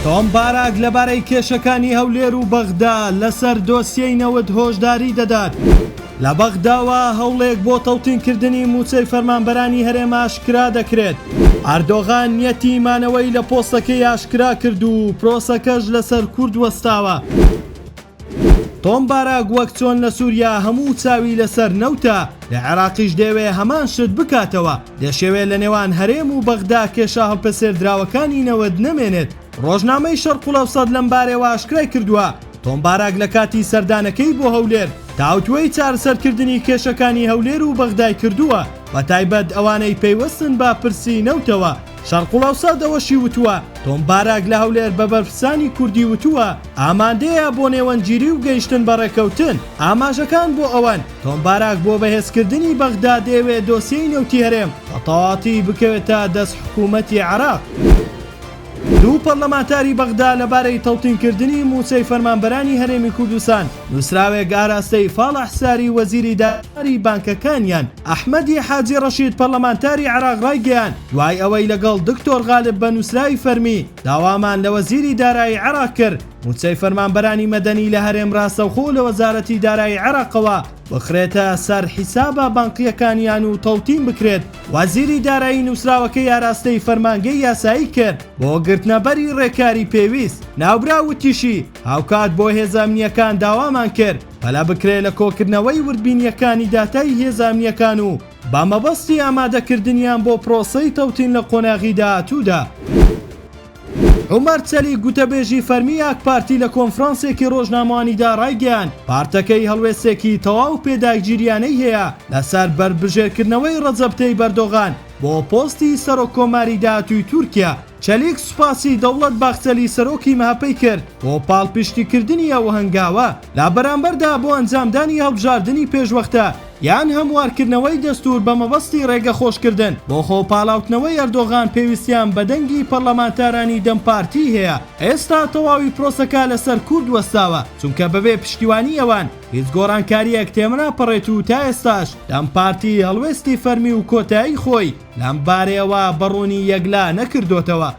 تۆم باراک لەبارەی کێشەکانی هەولێر و بەغدا لەسەر دۆسیەی نەوت هۆشداری دەدات. لە بەغداوە هەوڵێک بۆ تەوتینکردنی مووچەی فەرمانبەرانی هەرێمە ئاشکرا دەکرێت. ئەردۆغان نیەتی مانەوەی لە پۆستەکەی ئاشکرا کرد و پرۆسەکەش لەسەر کورد وەستاوە. تۆم باراک وەک چۆن لە سووریا هەموو چاوی لەسەر نەوتە، لە عێراقیش دەوێ هەمان شت بکاتەوە. دەشێوێت لە نێوان هەرێم و بەغدا کێشە هەڵپەسێردراوەکانی نەوت نەمێنێت. ڕۆژنامەی شەرق و لەوسەد لەم بارەوە ئاشکرای کردووە تۆم باراک لە کاتی سەردانەکەی بۆ هەولێر تاوتوەی چارەسەرکردنی کێشەکانی هەولێر و بەغدای کردووە، بە تایبەت ئەوانەی پەیوەستن بە پرسی نەوتەوە. شەرق و لەوسەد ئەوەشی وتووە تۆم باراک لە هەولێر بە بەرپرسانی کوردی وتووە ئامادەیە بۆ نێوەنگیری و گەیشتن بە ڕێکەوتن. ئاماژەکان بۆ ئەوەن تۆم باراک بۆ بەهێزکردنی بەغدا دەیەوێت دۆسیەی نەوتی هەرێم بە تەواوی بکەوێتە دەست حکوومەتی عێراق. دوو پەرلەمانتاری بەغدا لەبارەی تەوتینکردنی مووچەی فەرمانبەرانی هەرێمی کوردستان نووسراوێک ئاراستەی فاڵح ساری وەزیری داری بانکەکانیان ئەحمەدی حاجی ڕەشید پەرلەمانتاری عێراق ڕایگەیاند دوای ئەوەی لەگەڵ دکتۆر غالب بە نووسراوی فەرمی داوامان لە وەزیری دارایی عێراق کرد مووچەی فەرمانبەرانی مەدەنی لە هەرێم ڕاستەوخۆ لە وەزارەتی دارایی عێراقەوە بخرێتە سەر حیسابە بانقیەکانیان و تەوتین بکرێت. وەزیری دارایی نووسراوەکەی ئاراستەی فەرمانگەی یاسایی کرد بۆ گرتنەبەری ڕێکاری پێویست. ناوبراوتیشی هاوکات بۆ هێزە ئەمنیەکان داوامان کرد پەلا بکرێت لە کۆکردنەوەی وردبینیەکانی داتای هێزە ئەمنیەکان و بە مەبەستی ئامادەکردنیان بۆ پرۆسەی تەوتین لە قۆناغی داهاتوودا. عومەر چەلی گوتەبێژی فەرمی یاک پارتی لە کۆنفرانسێکی ڕۆژنامەوانیدا ڕایگەیاند پارتەکەی هەڵوێستێکی تەواو پێداگیریانەی هەیە لەسەر بربژێرکردنەوەی ڕەجەب تەیب ئەردۆغان بۆ پۆستی سەرۆکۆماری داهاتووی تورکیا. چەلیک سوپاسی دەوڵەت باخچەلی سەرۆکی مەهەپەی کرد بۆ پاڵپشتیکردنی ئەو هەنگاوە لە بەرامبەردا بۆ ئەنجامدانی هەڵبژاردننی پێشوەختە یان هەموارکردنەوەی دەستور بە مەبەستی ڕێگە خۆشکردن بۆ خۆپاڵاوتنەوەی ئەردۆغان پێویستیان بە دەنگی پەرلەمانتارانی دەمپارتی هەیە. ئێستا تەواوی پرۆسەکە لەسەر کورد وەستاوە چونکە بەبێ پشتیوانی ئەوان هیچ گۆڕانکاریەک تێمەناپەڕێت و تا ئێستاش دەمپارتی هەڵوێستی فەرمی و کۆتایی خۆی لەم بارەیەوە بەڕوونی یەکلا نەکردوتەوە.